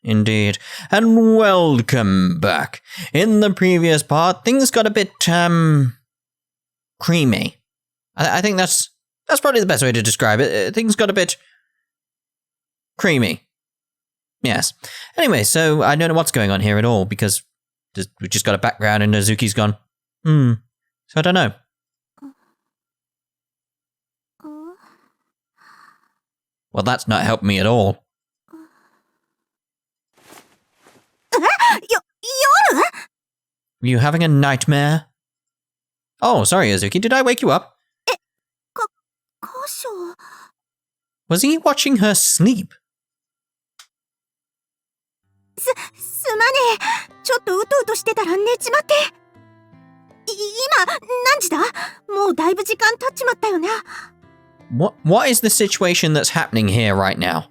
Indeed. And welcome back. In the previous part, things got a bit, creamy. I think that's probably the best way to describe it. Things got a bit creamy. Yes. Anyway, so I don't know what's going on here at all, because we just got a background and Azuki's gone, So I don't know. Well, that's not helped me at all. Were you having a nightmare? Oh, sorry, Azuki. Did I wake you up? Was he watching her sleep? すまねえ。ちょっとうとうとしてたら寝ちまって。今、何時だ？もうだいぶ時間経っちまったよな。What is the situation that's happening here right now?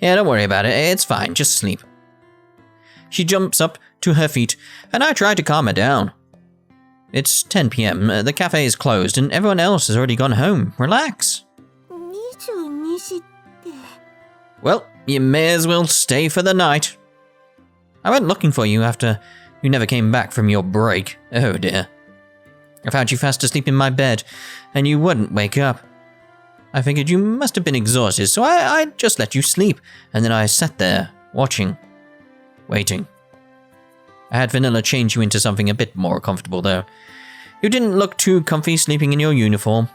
Yeah, don't worry about it. It's fine. Just sleep. She jumps up to her feet, and I try to calm her down. It's 10 p.m. The cafe is closed, and everyone else has already gone home. Relax. 22時って。Well, you may as well stay for the night. I went looking for you after you never came back from your break. Oh dear. I found you fast asleep in my bed, and you wouldn't wake up. I figured you must have been exhausted, so I just let you sleep, and then I sat there, watching, waiting. I had Vanilla change you into something a bit more comfortable, though. You didn't look too comfy sleeping in your uniform.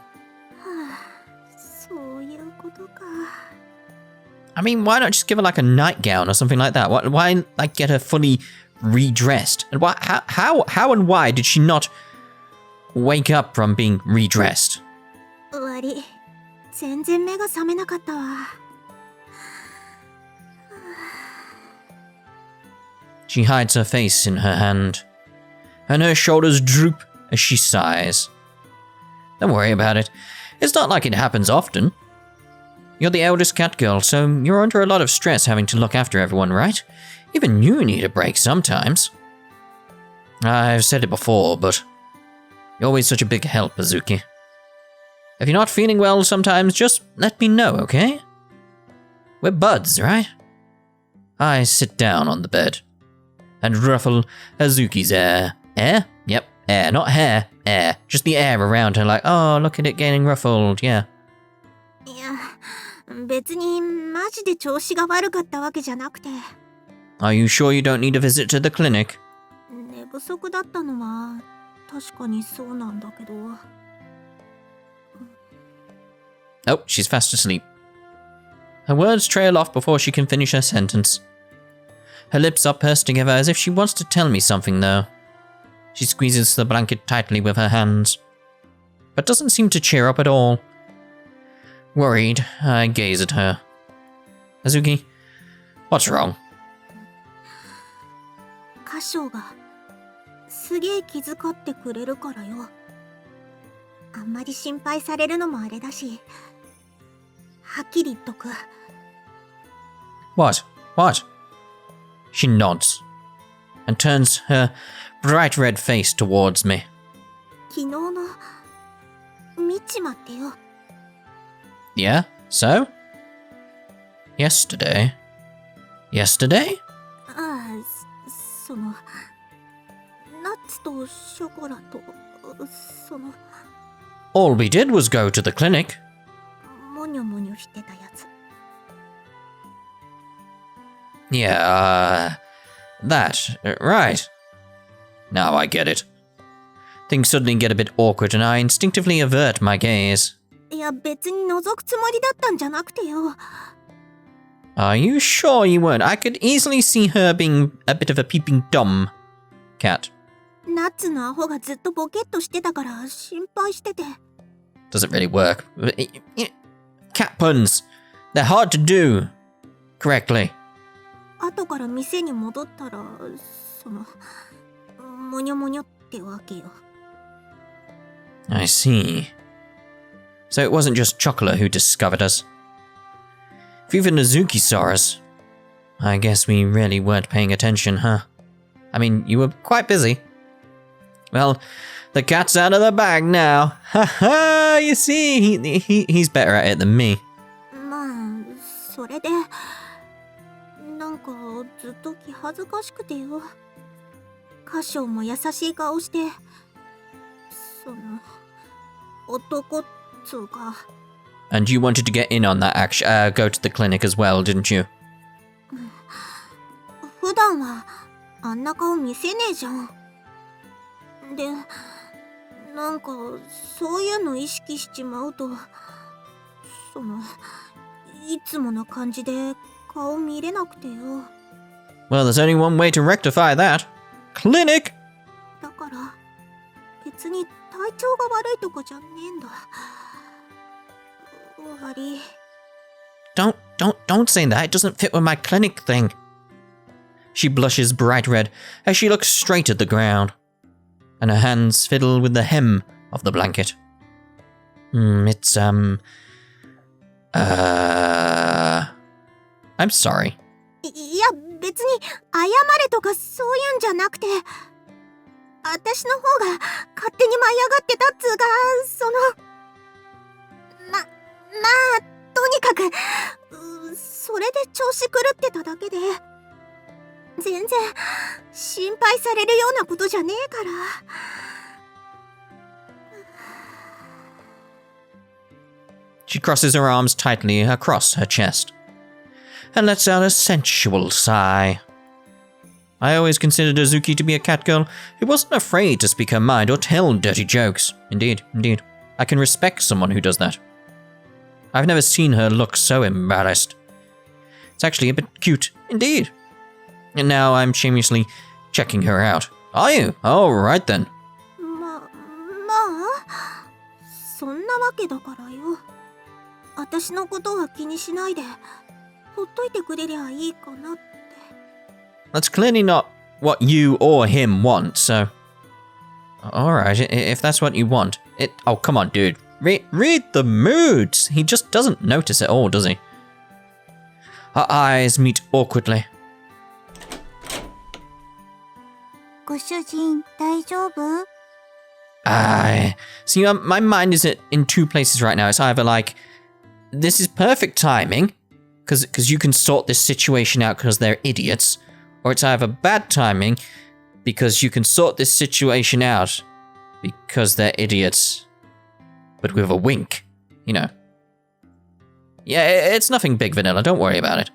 I mean, why not just give her like a nightgown or something like that? Why like get her fully redressed? And how and why did she not wake up from being redressed? 悪い。全然目が覚めなかったわ。She hides her face in her hand, and her shoulders droop as she sighs. Don't worry about it. It's not like it happens often. You're the eldest cat girl, so you're under a lot of stress having to look after everyone, right? Even you need a break sometimes. I've said it before, but you're always such a big help, Azuki. If you're not feeling well sometimes, just let me know, okay? We're buds, right? I sit down on the bed and ruffle Azuki's hair. Hair? Yep, hair, not hair, hair. Just the air around her like, oh, look at it getting ruffled, yeah. いや、別にマジで調子が悪かったわけじゃなくて。Are you sure you don't need a visit to the clinic? 寝不足だったのは確かにそうなんだけど。Oh, she's fast asleep. Her words trail off before she can finish her sentence. Her lips are pursed together as if she wants to tell me something, though. She squeezes the blanket tightly with her hands, but doesn't seem to cheer up at all. Worried, I gaze at her. Azuki, what's wrong? 歌唱がすげえ気遣ってくれるからよ。あんまり心配されるのもあれだし、はっきり言っとく。What? What? She nods and turns her bright red face towards me. 昨日の見ちまってよ。Yeah? So? Yesterday? Yesterday? ああ、そのナッツとショコラとその。All we did was go to the clinic. もにょもにょしてたやつ。Yeah, that. Right. Now I get it. Things suddenly get a bit awkward and I instinctively avert my gaze. いや、別に覗くつもりだったんじゃなくてよ。Are you sure you weren't? I could easily see her being a bit of a peeping Tom cat. ナッツのアホがずっとボケっとしてたから心配してて。Doesn't really work. Cat puns. They're hard to do correctly. 後から店に戻ったら、その、もにょもにょってわけよ。I see. So it wasn't just Chocolate who discovered us. If even Azuki saw us, I guess we really weren't paying attention, huh? I mean, you were quite busy. Well, the cat's out of the bag now. Ha ha! You see, he's better at it than me. まあ、それで、なんかずっと気恥ずかしくてよ。歌唱も優しい顔して、男っつうか。And you wanted to get in on that action, go to the clinic as well, didn't you? 普段はあんな顔見せねえじゃん。で、なんかそういうの意識しちまうと、いつもの感じで顔見れなくてよ。Well, there's only one way to rectify that. Clinic! だから、別に体調が悪いとかじゃねえんだ。悪い。Don't say that. It doesn't fit with my clinic thing. She blushes bright red as she looks straight at the ground, and her hands fiddle with the hem of the blanket. It's, I'm sorry. いや、別に謝れとかそういうんじゃなくて、私の方が勝手に舞い上がってたっつうか、まあ、とにかく、それで調子狂ってただけで、全然心配されるようなことじゃねえから。She crosses her arms tightly across her chest and lets out a sensual sigh. I always considered Azuki to be a cat girl who wasn't afraid to speak her mind or tell dirty jokes. Indeed. I can respect someone who does that. I've never seen her look so embarrassed. It's actually a bit cute, indeed. And now I'm shamelessly checking her out. Are you? All right then. そんなわけだからよ。私のことは気にしないで、ほっといてくれりゃいいかなって。That's clearly not what you or him want, so... Alright, if that's what you want. Oh, come on, dude. Read the moods! He just doesn't notice at all, does he? Our eyes meet awkwardly. ご主人、大丈夫？ See, my mind is in two places right now. It's either like, this is perfect timing, because you can sort this situation out because they're idiots, or it's either bad timing, because you can sort this situation out because they're idiots, but with a wink, you know. Yeah, it's nothing big, Vanilla. Don't worry about it.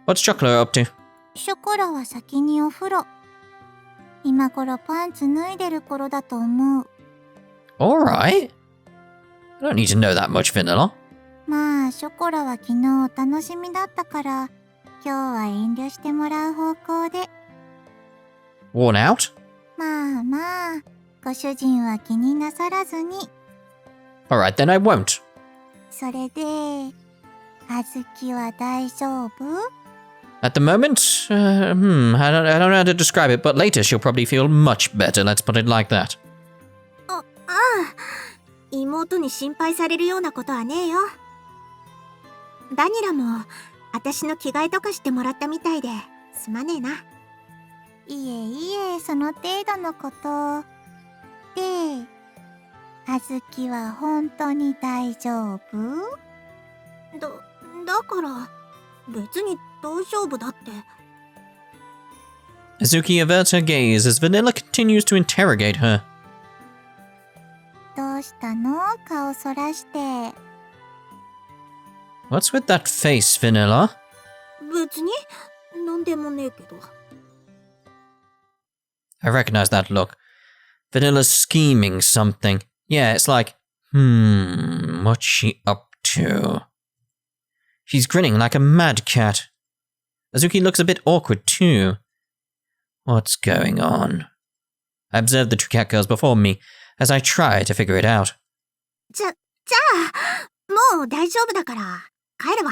What's Chocolate up to? ショコラは先にお風呂。今頃パンツ脱いでる頃だと思う。Alright. I don't need to know that much, Vanilla. まあ、ショコラは昨日お楽しみだったから、今日は遠慮してもらう方向で。Worn out? まあ、ご主人は気になさらずに。Alright, then I won't. それで、あずきは大丈夫？ At the moment, I don't know how to describe it, but later she'll probably feel much better, let's put it like that. ああ、妹に心配されるようなことはねえよ。バニラも、私の着替えとかしてもらったみたいで、すまねえな。いえ、その程度のこと。で、あずきは本当に大丈夫？だから、別に大丈夫だって。Azuki averts her gaze as Vanilla continues to interrogate her. どうしたの？顔そらして。What's with that face, Vanilla? 別に、なんでもねえけど。I recognize that look. Vanilla's scheming something. Yeah, it's like, what's she up to? She's grinning like a mad cat. Azuki looks a bit awkward too. What's going on? I observe the two cat girls before me as I try to figure it out. じゃあ、もう大丈夫だから、帰るわ。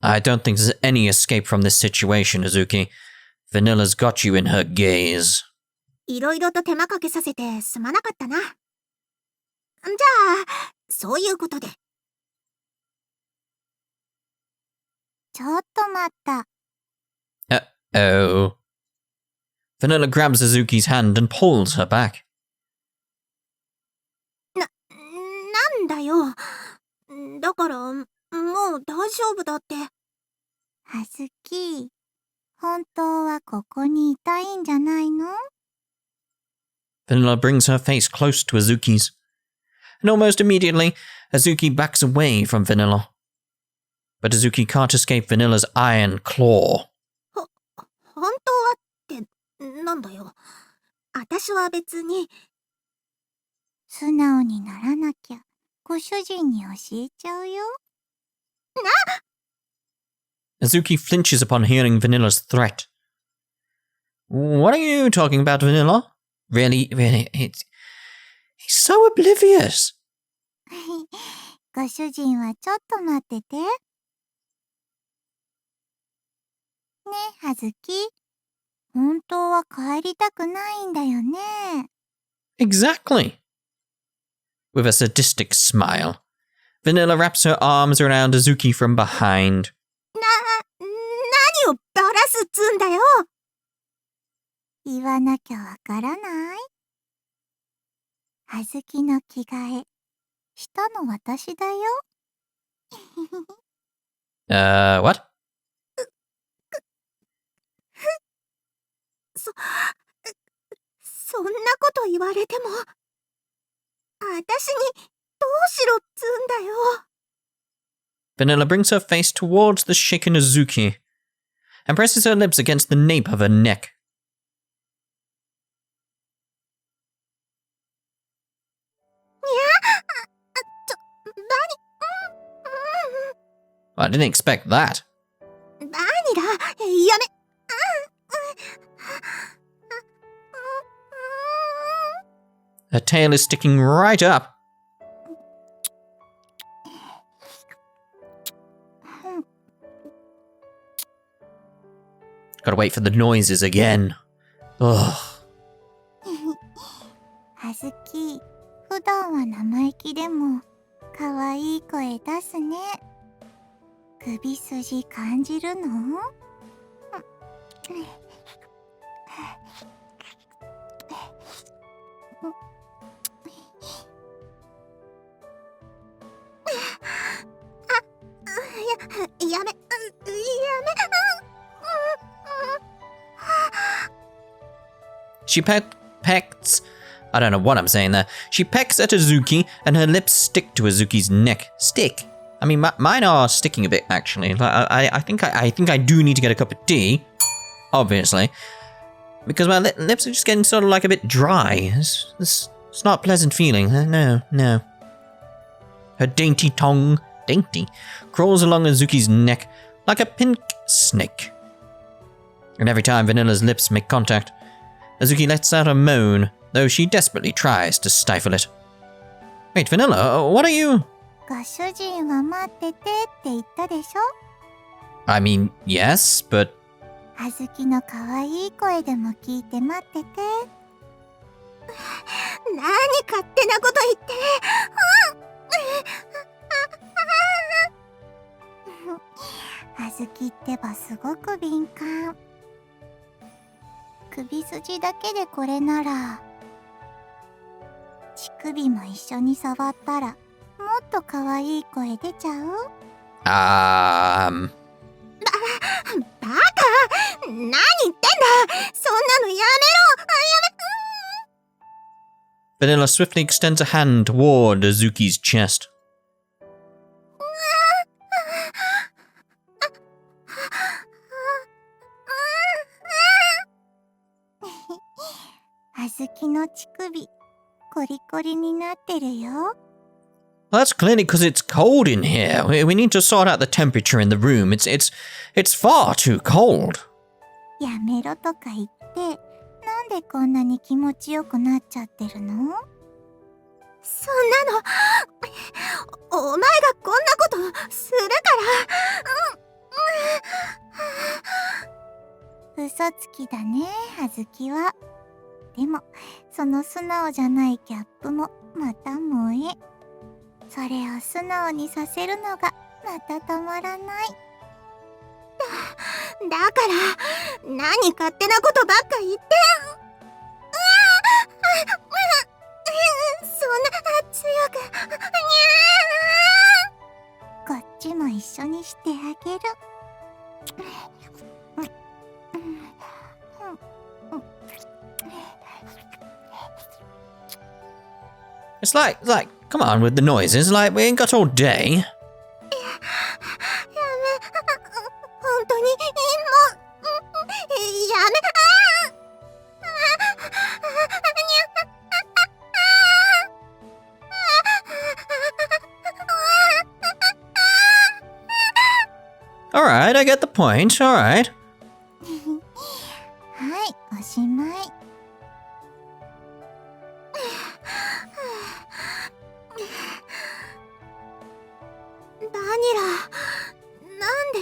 I don't think there's any escape from this situation, Azuki. Vanilla's got you in her gaze. いろいろと手間かけさせてすまなかったな。じゃあ、そういうことで。ちょっと待った。Uh-oh. Vanilla grabs Azuki's hand and pulls her back. なんだよ。だから、もう大丈夫だって。あずき、本当はここにいたいんじゃないの? Vanilla brings her face close to Azuki's. And almost immediately, Azuki backs away from Vanilla. But Azuki can't escape Vanilla's iron claw. 本当はってなんだよ。私は別に。素直にならなきゃ、ご主人に教えちゃうよ。Azuki flinches upon hearing Vanilla's threat. What are you talking about, Vanilla? Really, he's so oblivious. ご主人はちょっと待ってて。ね、はずき。本当は帰りたくないんだよね。Exactly. With a sadistic smile, Vanilla wraps her arms around Azuki from behind. 何をバラすっつんだよ。言わなきゃわからない？はずきの着替え、したの私だよ。What? そんなこと言われても、私にどうしろっつんだよ。Vanilla brings her face towards the shaken Azuki and presses her lips against the nape of her neck. I didn't expect that. バニラ、やめ。Her tail is sticking right up. Gotta wait for the noises again. Ugh. はずき、普段は生意気でも、かわいい声出すね。首筋感じるの？やめ。She pecks. I don't know what I'm saying there. She pecks at Azuki, and her lips stick to Azuki's neck. Stick. I mean, mine are sticking a bit actually. I think I do need to get a cup of tea, obviously, because my lips are just getting sort of like a bit dry. It's not a pleasant feeling. No. Her dainty tongue, crawls along Azuki's neck like a pink snake. And every time Vanilla's lips make contact, Azuki lets out a moan, though she desperately tries to stifle it. Wait, Vanilla, what are you? ご主人は待っててって言ったでしょ? I mean, yes, but... あずきのかわいい声でも聞いて待ってて。何勝手なこと言って。あずきってばすごく敏感。首筋だけでこれなら、乳首も一緒に触ったら、もっと可愛い声出ちゃう？バカ！何言ってんだ！そんなのやめろ！ Vanilla swiftly extends a hand toward Azuki's chest. あずきの乳首、コリコリになってるよ。Well, that's clearly because it's cold in here. We need to sort out the temperature in the room. It's far too cold. やめろとか言って、なんでこんなに気持ちよくなっちゃってるの？そんなの、お前がこんなことするから。嘘つきだね、あずきは。でも、その素直じゃないギャップもまた萌え。それを素直にさせるのがまたたまらない。だから、何勝手なことばっか言って。そんな強く。こっちも一緒にしてあげる。It's like, come on with the noises. Like, we ain't got all day. 本当にもうやめAlright, I get the point. Alright. はい、おしまい。バニラ、なんで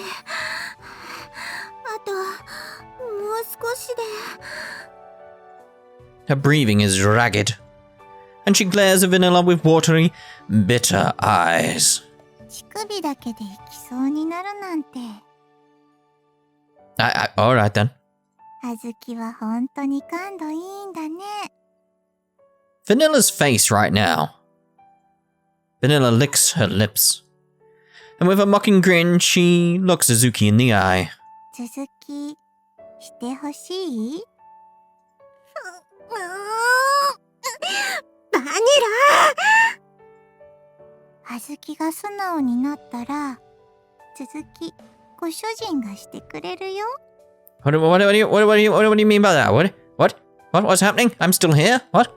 あと、もう少しで。Her breathing is ragged, and she glares at Vanilla with watery, bitter eyes. 乳首だけでいきそうになるなんて。Alright then. あずきは本当に感度いいんだね。Vanilla's face right now. Vanilla licks her lips. And with a mocking grin, she looks Azuki in the eye. 続きしてほしい？バニラ！あずきが素直になったら、続きご主人がしてくれるよ。What do you mean by that? What's happening? I'm still here? What?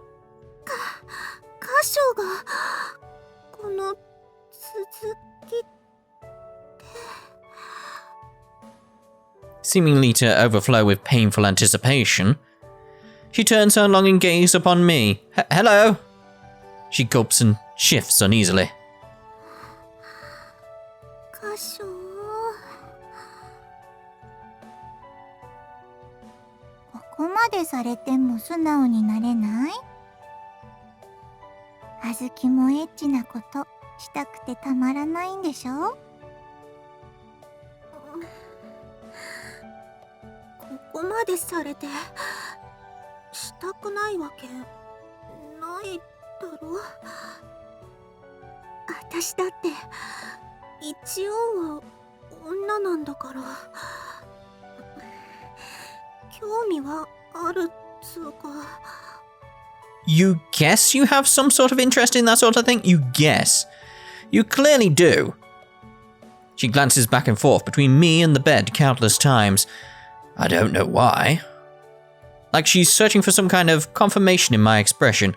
箇所がこの続き。Seemingly to overflow with painful anticipation, she turns her longing gaze upon me. Hello? She gulps and shifts uneasily. 箇所ここまでされても素直になれない？あずきもエッチなことしたくてたまらないんでしょ？ここまでされてしたくないわけないだろ。私だって一応は女なんだから興味はあるっつうか。You guess you have some sort of interest in that sort of thing? You guess. You clearly do. She glances back and forth between me and the bed countless times. I don't know why. Like she's searching for some kind of confirmation in my expression.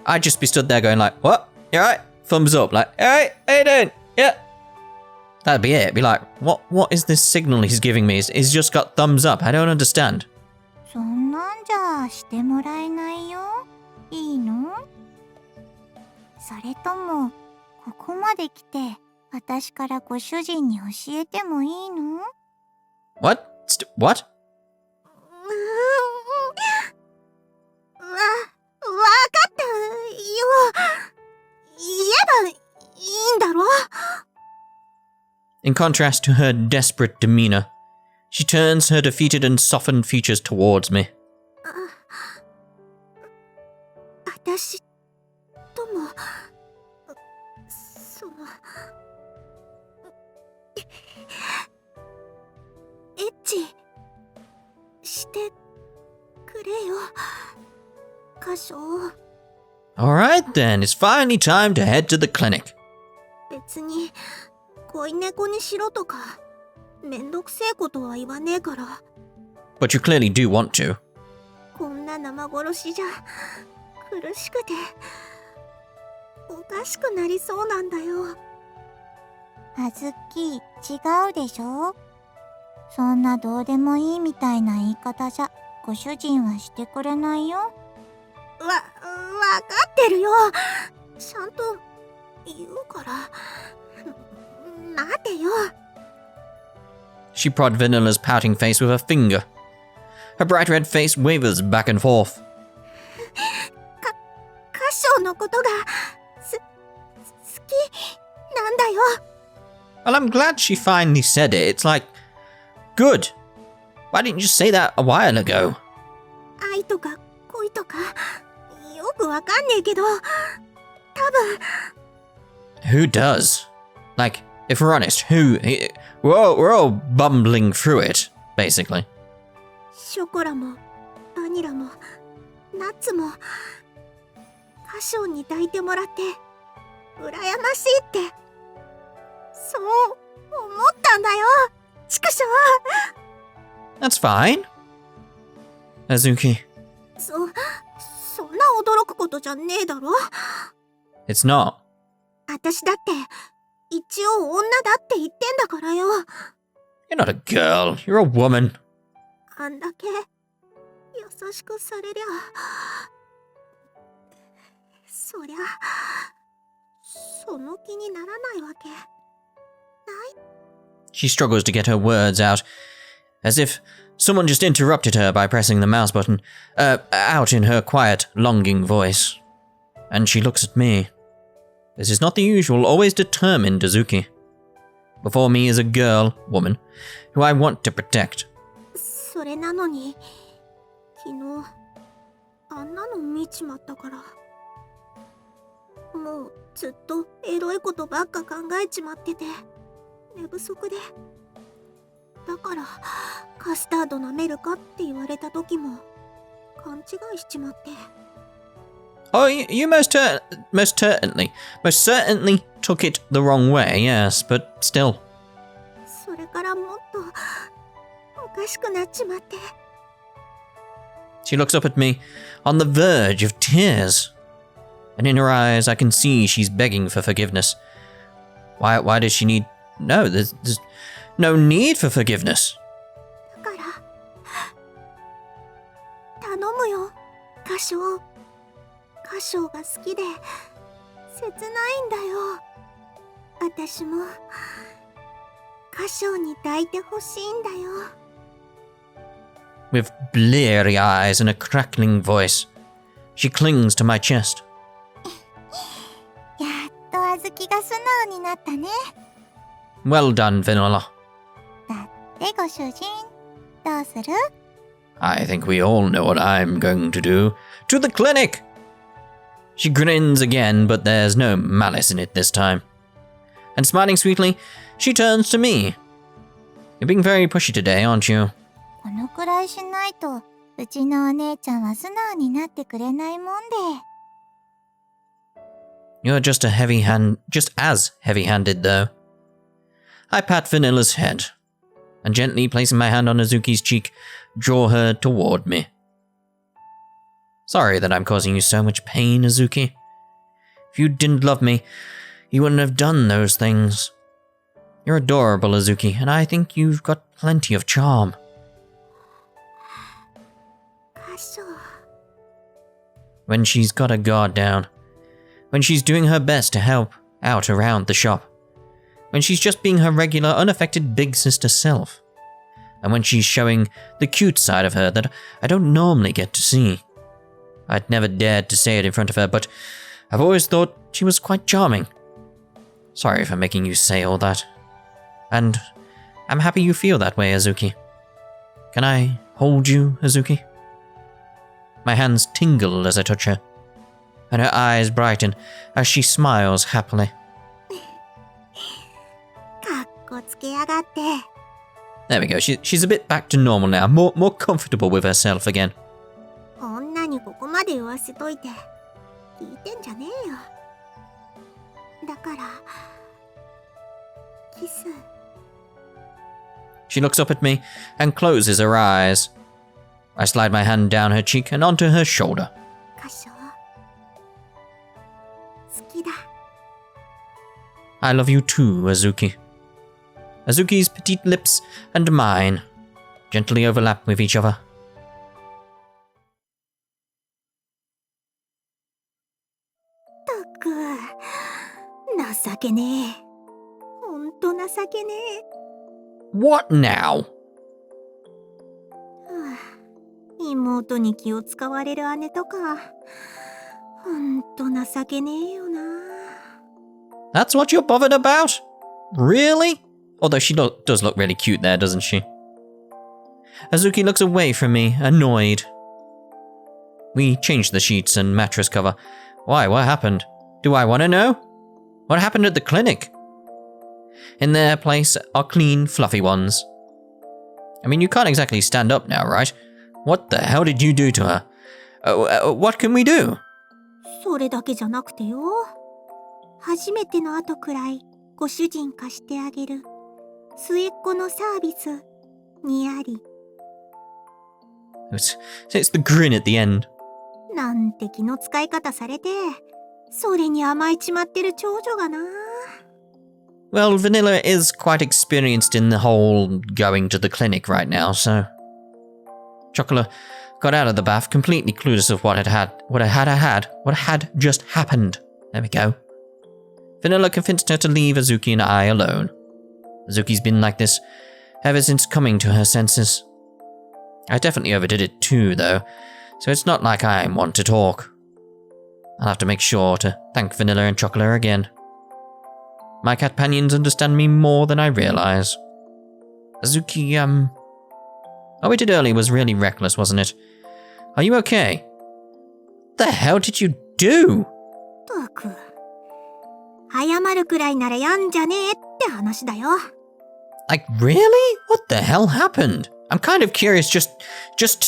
I'd just be stood there going like, what? You alright? Thumbs up. Like, alright, how you doing? Yeah. That'd be it. Be like, what is this signal he's giving me? He's just got thumbs up. I don't understand. そんなんじゃしてもらえないよ。いいの？それともここまで来て私からご主人に教えてもいいの？ What? What? わかったよ。言えばいいんだろ？ In contrast to her desperate demeanor, she turns her defeated and softened features towards me. 私ともそのエッチしてくれよ、箇所。 Alright then, it's finally time to head to the clinic. 別に恋猫にしろとかめんどくせえことは言わねえから。 But you clearly do want to. こんな生殺しじゃ苦しくておかしくなりそうなんだよ。あずき、違うでしょ？そんなどうでもいいみたいな言い方じゃご主人はしてくれないよ。わかってるよ。ちゃんと言うから待てよ。 She prods Vanilla's pouting face with her finger. Her bright red face wavers back and forth. 箇所のことが好きなんだよ。 Well, I'm glad she finally said it. It's like, good. Why didn't you say that a while ago? 愛とか恋とかよくわかんねえけど、多分 Who does? Like, if we're honest, who? We're all bumbling through it, basically. ショコラもバニラもナッツも歌唱に抱いてもらって羨ましいってそう思ったんだよ。畜生。 That's fine. Azuki. そんな驚くことじゃねえだろ。 It's not. 私だって一応女だって言ってんだからよ。 You're not a girl. You're a woman. あんだけ優しくされりゃそりゃその気にならないわけない。 She struggles to get her words out, as if someone just interrupted her by pressing the mouse button, out in her quiet, longing voice. And she looks at me. This is not the usual, always determined Azuki. Before me is a girl, woman, who I want to protect. それなのに昨日あんなの見ちまったから、もうずっとエロいことばっか考えちまってて寝不足で、だからカスタード舐めるかって言われた時も勘違いしちまって。 Oh, you most certainly took it the wrong way, yes, but still. それからもっとおかしくなっちまって。 She looks up at me, on the verge of tears. And in her eyes, I can see she's begging for forgiveness. Why does she need... No, there's no need for forgiveness. だから頼むよ、歌唱。歌唱が好きで切ないんだよ。私も歌唱に抱いてほしいんだよ。 With bleary eyes and a crackling voice, she clings to my chest. やっとあずきが素直になったね。 Well done, Vanilla. だってご主人、どうする？ I think we all know what I'm going to do. To the clinic! She grins again, but there's no malice in it this time. And smiling sweetly, she turns to me. You're being very pushy today, aren't you? このくらいしないとうちのお姉ちゃんは素直になってくれないもんで。 You're just as heavy-handed, though. I pat Vanilla's head, and gently placing my hand on Azuki's cheek, draw her toward me. Sorry that I'm causing you so much pain, Azuki. If you didn't love me, you wouldn't have done those things. You're adorable, Azuki, and I think you've got plenty of charm. 歌唱。 When she's got her guard down, when she's doing her best to help out around the shop, when she's just being her regular, unaffected big sister self, and when she's showing the cute side of her that I don't normally get to see. I'd never dared to say it in front of her, but I've always thought she was quite charming. Sorry for making you say all that. And I'm happy you feel that way, Azuki. Can I hold you, Azuki? My hands tingle as I touch her, and her eyes brighten as she smiles happily. かっこつけやがって。 There we go, she's a bit back to normal now, more comfortable with herself again. 女にここまで言わせといて聞いてんじゃねえよ。だからキス。 She looks up at me and closes her eyes. I slide my hand down her cheek and onto her shoulder. 歌唱好きだ。 I love you too, Azuki. Azuki's petite lips and mine gently overlap with each other. ったく情けねえ。ほんと情けねえ。 What now? 妹に気を使われる姉とかほんと情けねえよな。 That's what you're bothered about? Really? Although she does look really cute there, doesn't she? Azuki looks away from me, annoyed. We change the sheets and mattress cover. Why? What happened? Do I want to know? What happened at the clinic? In their place are clean, fluffy ones. I mean, you can't exactly stand up now, right? What the hell did you do to her? What can we do? それだけじゃなくてよ。初めての後くらいご主人貸してあげる末っ子のサービスにあり。It's the grin at the end. なんて気の使い方されて、それに甘えちまってる長女がな。Well, Vanilla is quite experienced in the whole going to the clinic right now, so... Chocolate got out of the bath completely clueless of what had just happened. There we go. Vanilla convinced her to leave Azuki and I alone. Azuki's been like this ever since coming to her senses. I definitely overdid it too, though, so it's not like I want to talk. I'll have to make sure to thank Vanilla and Chocolate again. My companions understand me more than I realize. Azuki, what we did earlier was really reckless, wasn't it? Are you okay? What the hell did you do? ったく。謝るくらいならやんじゃねえって話だよ。Like, really? What the hell happened? I'm kind of curious just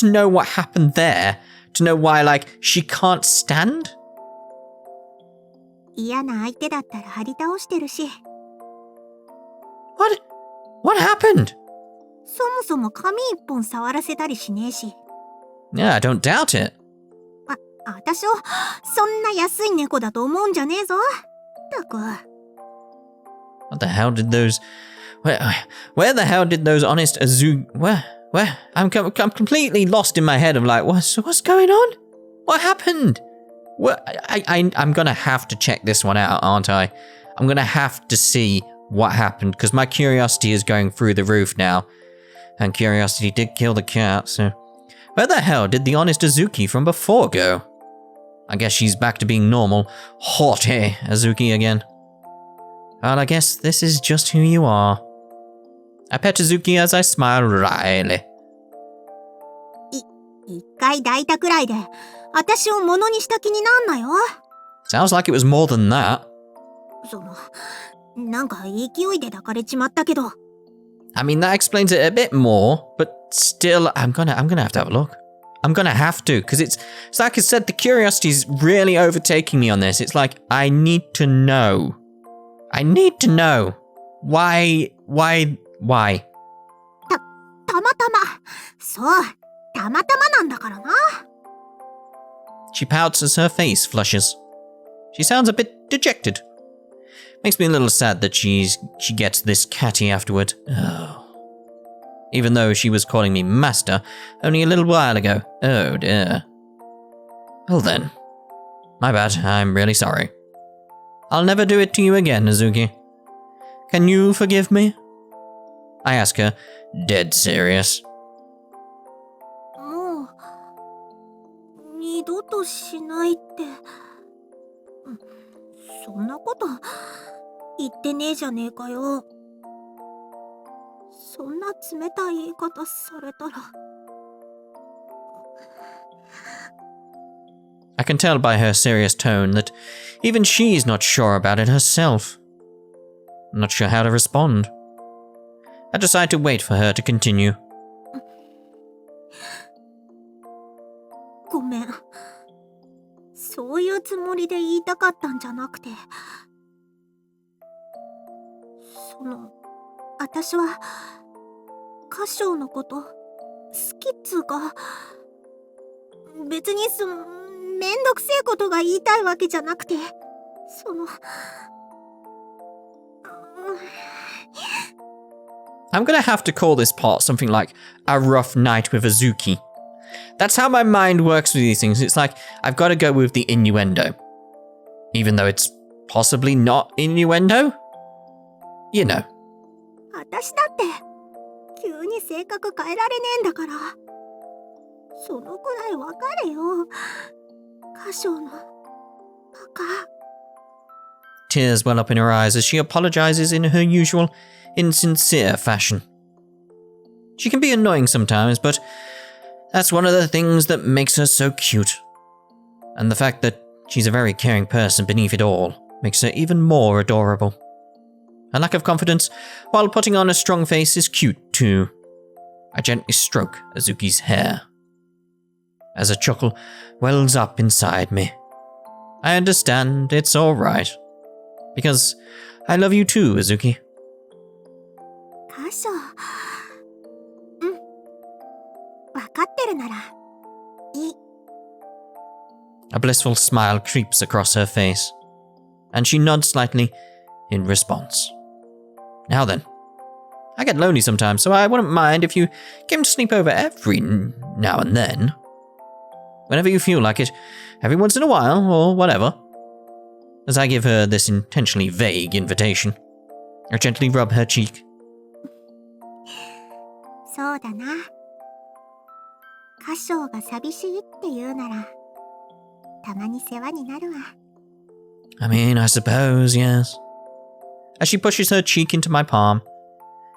to know what happened there. To know why, like, she can't stand? 嫌な相手だったら張り倒してるし。What happened? そもそも髪一本触らせたりしねえし。Yeah, I don't doubt it. 私をそんな安い猫だと思うんじゃねえぞ。ったく。What the hell did those... Where the hell did those honest Azuki... Where? I'm completely lost in my head of like, what's going on? What happened? I'm gonna have to check this one out, aren't I? I'm gonna have to see what happened, because my curiosity is going through the roof now. And curiosity did kill the cat, so... Where the hell did the honest Azuki from before go? I guess she's back to being normal. Haughty Azuki again. Well, I guess this is just who you are. I pet Azuki as I smile wryly. 一回抱いたくらいで、私を物にした気になんなよ。Sounds like it was more than that. なんか勢いで抱かれちまったけど。I mean, that explains it a bit more, but still, I'm gonna have to have a look. I'm gonna have to, because it's like I said, the curiosity's really overtaking me on this. It's like, I need to know. I need to know. Why? たまたま。そう、たまたまなんだからな。She pouts as her face flushes. She sounds a bit dejected. Makes me a little sad that she gets this catty afterward. Oh. Even though she was calling me master only a little while ago. Oh dear. Well then. My bad, I'm really sorry. I'll never do it to you again, Azuki. Can you forgive me? I ask her, dead serious. もう、二度としないって。そんなこと言ってねえじゃねえかよ。そんな冷たい言い方されたら。I can tell by her serious tone that even she's not sure about it herself. I'm not sure how to respond. I decide to wait for her to continue. ごめん。そういうつもりで言いたかったんじゃなくて。私は、歌唱のこと、好きっつうか、別にめんどくせえことが言いたいわけじゃなくて、I'm gonna have to call this part something like a rough night with Azuki. That's how my mind works with these things. It's like, I've got to go with the innuendo. Even though it's possibly not innuendo? You know. 私だって、急に性格変えられねえんだから。そのくらいわかれよ。歌唱の、バカ。Tears well up in her eyes as she apologizes in her usual insincere fashion. She can be annoying sometimes, but that's one of the things that makes her so cute. And the fact that she's a very caring person beneath it all makes her even more adorable. Her lack of confidence while putting on a strong face is cute too. I gently stroke Azuki's hair. As a chuckle wells up inside me. I understand, it's alright. Because I love you too, Azuki. 箇所。うん。わかってるなら、いい。A blissful smile creeps across her face, and she nods slightly in response. Now then, I get lonely sometimes, so I wouldn't mind if you came to sleep over every now and then. Whenever you feel like it, every once in a while, or whatever. As I give her this intentionally vague invitation, I gently rub her cheek. そうだな。箇所が寂しいって言うなら、たまに世話になるわ。I mean, I suppose, yes. As she pushes her cheek into my palm,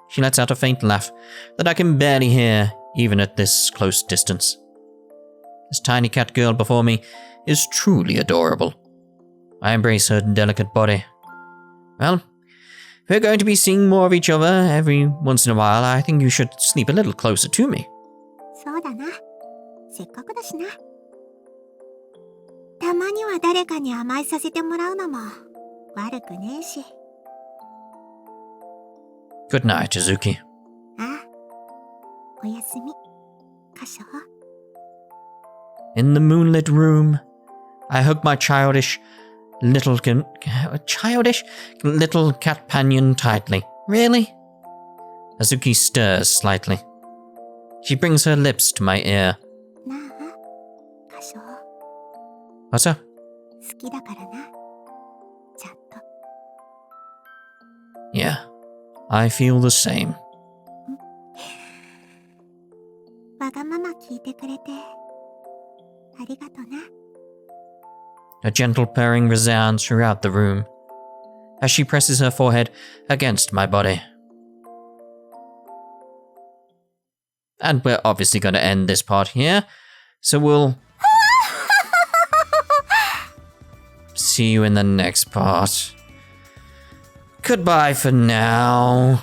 she lets out a faint laugh that I can barely hear even at this close distance. This tiny cat girl before me is truly adorable. I embrace her delicate body. Well, if we're going to be seeing more of each other every once in a while, I think you should sleep a little closer to me. そうだな。せっかくだしな。たまには誰かに甘えさせてもらうのも悪くねえし。Good night, Azuki. ああ。おやすみ、箇所。In the moonlit room, I hug my childish little catpanion tightly. Really? Azuki stirs slightly. She brings her lips to my ear. なあ、箇所。What's up? 好きだからな。ちゃんと。Yeah, I feel the same. わがまま聞いてくれてありがとな。A gentle purring resounds throughout the room as she presses her forehead against my body. And we're obviously going to end this part here, so we'll see you in the next part. Goodbye for now.